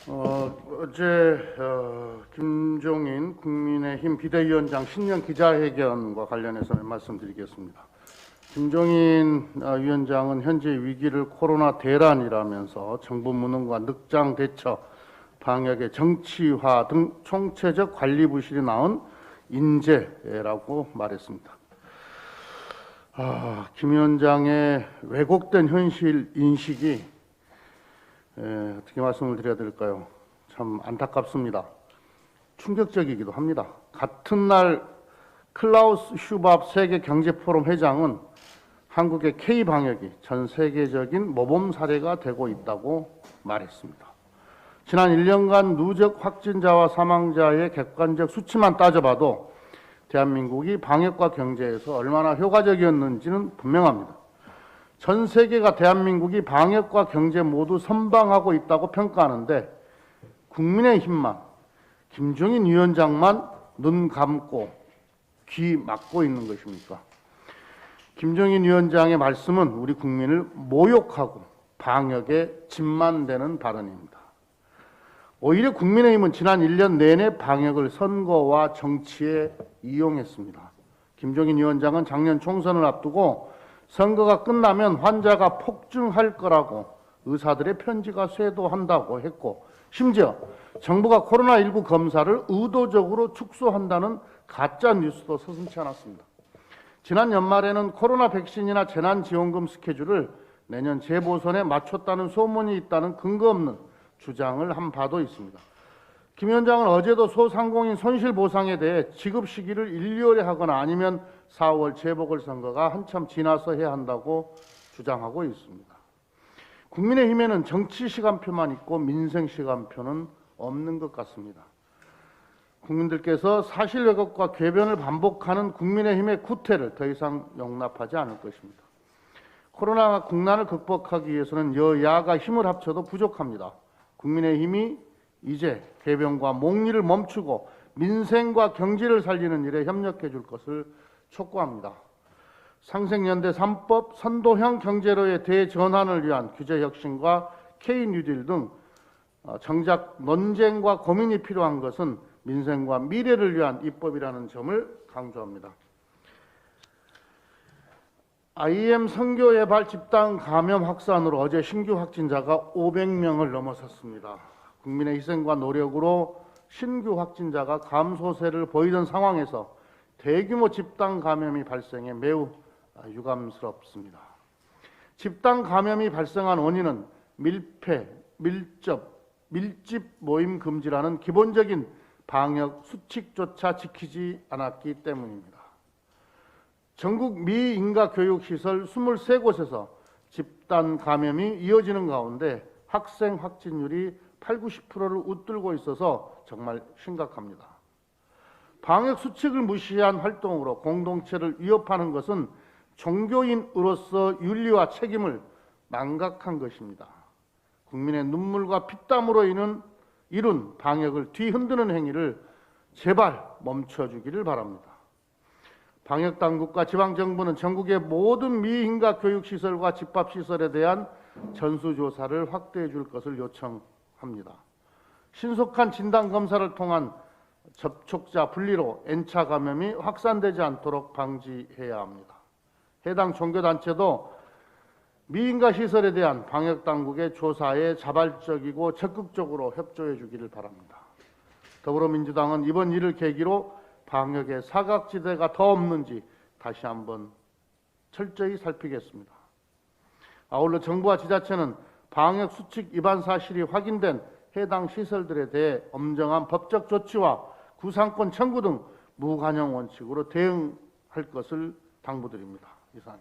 어제 김종인 국민의힘 비대위원장 신년 기자회견과 관련해서 말씀드리겠습니다. 김종인 위원장은 현재 위기를 코로나 대란이라면서 정부 무능과 늑장 대처, 방역의 정치화 등 총체적 관리 부실이 낳은 인재라고 말했습니다. 김 위원장의 왜곡된 현실 인식이 어떻게 말씀을 드려야 될까요? 참 안타깝습니다. 충격적이기도 합니다. 같은 날 클라우스 슈밥 세계경제포럼 회장은 한국의 K방역이 전 세계적인 모범 사례가 되고 있다고 말했습니다. 지난 1년간 누적 확진자와 사망자의 객관적 수치만 따져봐도 대한민국이 방역과 경제에서 얼마나 효과적이었는지는 분명합니다. 전 세계가 대한민국이 방역과 경제 모두 선방하고 있다고 평가하는데 국민의힘만, 김종인 위원장만 눈 감고 귀 막고 있는 것입니까? 김종인 위원장의 말씀은 우리 국민을 모욕하고 방역에 짐만 되는 발언입니다. 오히려 국민의힘은 지난 1년 내내 방역을 선거와 정치에 이용했습니다. 김종인 위원장은 작년 총선을 앞두고 선거가 끝나면 환자가 폭증할 거라고 의사들의 편지가 쇄도한다고 했고, 심지어 정부가 코로나19 검사를 의도적으로 축소한다는 가짜 뉴스도 서슴지 않았습니다. 지난 연말에는 코로나 백신이나 재난지원금 스케줄을 내년 재보선에 맞췄다는 소문이 있다는 근거 없는 주장을 한 바도 있습니다. 김 위원장은 어제도 소상공인 손실보상에 대해 지급 시기를 1, 2월에 하거나 아니면 4월 재보궐선거가 한참 지나서 해야 한다고 주장하고 있습니다. 국민의힘에는 정치 시간표만 있고 민생 시간표는 없는 것 같습니다. 국민들께서 사실 왜곡과 궤변을 반복하는 국민의힘의 구태를 더 이상 용납하지 않을 것입니다. 코로나 국난을 극복하기 위해서는 여야가 힘을 합쳐도 부족합니다. 국민의힘이 이제 궤변과 몽리를 멈추고 민생과 경제를 살리는 일에 협력해 줄 것을 촉구합니다. 상생연대 3법, 선도형 경제로의 대전환을 위한 규제 혁신과 K-뉴딜 등 정작 논쟁과 고민이 필요한 것은 민생과 미래를 위한 입법이라는 점을 강조합니다. IM 선교 예발 집단 감염 확산으로 어제 신규 확진자가 500명을 넘어섰습니다. 국민의 희생과 노력으로 신규 확진자가 감소세를 보이던 상황에서 대규모 집단 감염이 발생해 매우 유감스럽습니다. 집단 감염이 발생한 원인은 밀폐, 밀집 모임 금지라는 기본적인 방역 수칙조차 지키지 않았기 때문입니다. 전국 미인가 교육시설 23곳에서 집단 감염이 이어지는 가운데 학생 확진율이 80~90%를 웃돌고 있어서 정말 심각합니다. 방역 수칙을 무시한 활동으로 공동체를 위협하는 것은 종교인으로서 윤리와 책임을 망각한 것입니다. 국민의 눈물과 피땀으로 이룬 방역을 뒤흔드는 행위를 제발 멈춰주기를 바랍니다. 방역당국과 지방정부는 전국의 모든 미인가 교육시설과 집합시설에 대한 전수조사를 확대해 줄 것을 요청합니다. 신속한 진단검사를 통한 접촉자 분리로 N차 감염이 확산되지 않도록 방지해야 합니다. 해당 종교단체도 미인가 시설에 대한 방역당국의 조사에 자발적이고 적극적으로 협조해 주기를 바랍니다. 더불어민주당은 이번 일을 계기로 방역의 사각지대가 더 없는지 다시 한번 철저히 살피겠습니다. 아울러 정부와 지자체는 방역 수칙 위반 사실이 확인된 해당 시설들에 대해 엄정한 법적 조치와 구상권 청구 등 무관용 원칙으로 대응할 것을 당부드립니다. 이상.